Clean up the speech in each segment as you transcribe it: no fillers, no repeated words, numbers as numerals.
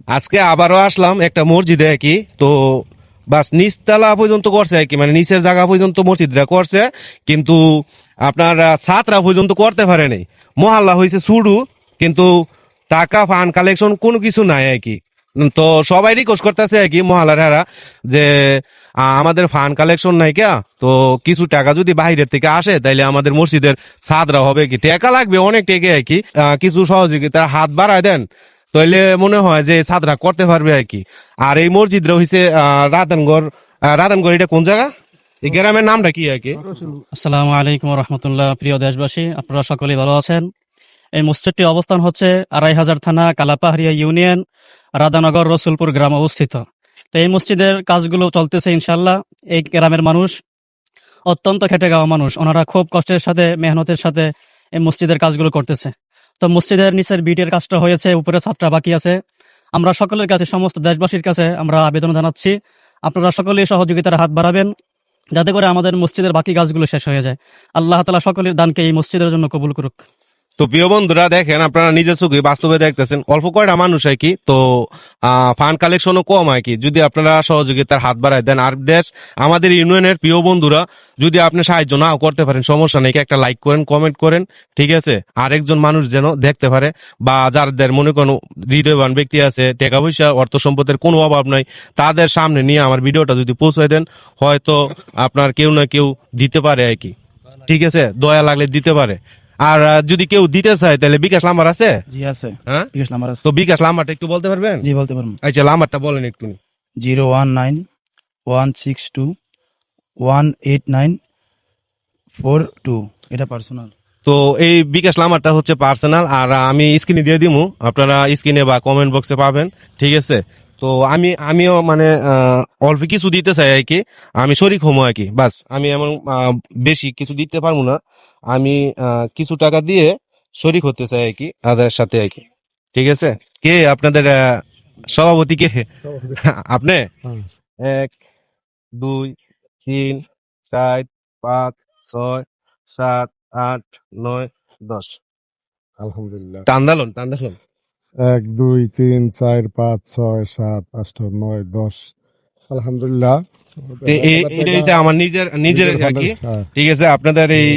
আজকে আবারও আসলাম একটা মসজিদে কি তো বাস নিচতলা পর্যন্ত করছে আর কি, মানে নিচের জায়গা পর্যন্ত মসজিদরা করছে, কিন্তু আপনার ছাত্রা পর্যন্ত করতে পারে নাই। মহল্লা হয়েছে শুরু, কিন্তু টাকা ফান্ড কালেকশন কোনো কিছু নাই আর কি। তো সবাই রিকোয়েস্ট করতেছে আর কি মহল্লার হারা যে আমাদের ফান্ড কালেকশন নাই কে, তো কিছু টাকা যদি বাইরের থেকে আসে তাইলে আমাদের মসজিদের ছাদরা হবে কি, টাকা লাগবে অনেক টাকা আর কি, কিছু সহযোগিতার হাত বাড়ায় দেন তাইলে মনে হয় যে ছাদরা করতে পারবে আর কি। আর এই মসজিদটা হইছে রাধানগড়। রাধানগড় এটা কোন জায়গা, এই গ্রামের নামটা কি আর কি? আসসালামু আলাইকুম রহমতুল্লাহ। প্রিয় দেশবাসী, আপনারা সকলেই ভালো আছেন। এই মসজিদটি অবস্থান হচ্ছে ২৫০০ থানা, কালাপাহাড়িয়া ইউনিয়ন, রাধানগর, রসুলপুর গ্রাম অবস্থিত। তো এই মসজিদের কাজগুলো চলতেছে ইনশাল্লাহ। এই গ্রামের মানুষ অত্যন্ত খেটে খাওয়া মানুষ, ওনারা খুব কষ্টের সাথে মেহনতের সাথে এই মসজিদের কাজগুলো করতেছে। তো মসজিদের নিচের বিটের কাজটা হয়েছে, উপরে ছাদটা বাকি আছে। আমরা সকলের কাছে, সমস্ত দেশবাসীর কাছে আমরা আবেদন জানাচ্ছি, আপনারা সকলেই সহযোগিতার হাত বাড়াবেন যাতে করে আমাদের মসজিদের বাকি কাজগুলো শেষ হয়ে যায়। আল্লাহ তাআলা সকলের দানকে এই মসজিদের জন্য কবুল করুক। তো প্রিয় বন্ধুরা দেখেন, আপনারা নিজের চোখে বাস্তবে দেখতেছেন অল্প কয়টা মানুষ হয় কি, তো ফান্ড কালেকশনও কম হয় কি, যদি আপনারা সহযোগিতার হাত বাড়ায় দেন। আর দেশ আমাদের ইউনিয়নের প্রিয় বন্ধুরা যদি আপনি সাহায্য নাও করতে পারেন সমস্যা নেই, একটা লাইক করেন, কমেন্ট করেন, ঠিক আছে? আরেকজন মানুষ যেন দেখতে পারে, বা যাদের মনে কোনো হৃদয়বান ব্যক্তি আছে, টাকা পয়সা অর্থ সম্পদের কোনো অভাব নাই, তাদের সামনে নিয়ে আমার ভিডিওটা যদি পৌঁছায় দেন, হয়তো আপনার কেউ না কেউ দিতে পারে আর কি, ঠিক আছে? দয়া লাগলে দিতে পারে। আর যদি কেউ দিতে চায় তাহলে বিকাশ নাম্বার আছে? জি আছে, হ্যাঁ, বিকাশ নাম্বার আছে। তো বিকাশ নাম্বারটা একটু বলতে পারবেন? জি বলতে পারবো। আচ্ছা, নাম্বারটা বলেন একটু। 019-162-18942, এটা পার্সোনাল। তো এই বিকাশ নাম্বারটা হচ্ছে পার্সোনাল, আর আমি স্ক্রিনে দিয়ে দিমু, আপনারা স্ক্রিনে বা কমেন্ট বক্সে পাবেন, ঠিক আছে? তো আমিও মানে অল্প কিছু দিতে চাই আর কি, আমি শরিক হবো আর কি। বাস আমি এমন বেশি কিছু দিতে পারবো না, আমি কিছু টাকা দিয়ে শরিক হতে চাই আর কি তাদের সাথে আর কি, ঠিক আছে? কে আপনাদের সভাপতি কে? আপনি? 1 2 3 4 5 6 7 8 9 10। আলহামদুলিল্লাহ। টান্দালন 1 2 3 4 5 6 7 8 9 10। আলহামদুলিল্লাহ। এটা হচ্ছে আমার নিজের আর কি, হ্যাঁ, ঠিক আছে? আপনাদের এই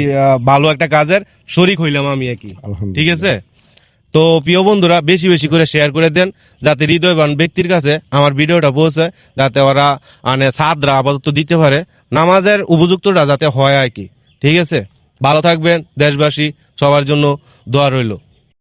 ভালো একটা কাজের শরিক হইলাম আমি আর কি, ঠিক আলহামদুলিল্লাহ। আছে? তো প্রিয় বন্ধুরা বেশি বেশি করে শেয়ার করে দেন, যাতে হৃদয়বান ব্যক্তির কাছে আমার ভিডিওটা পৌঁছায়, যাতে ওরা মানে সাদরা আপাতত দিতে পারে, নামাজের উপযুক্তটা যাতে হয় আর কি, ঠিক আছে? ভালো থাকবেন দেশবাসী, সবার জন্য দোয়া রইল।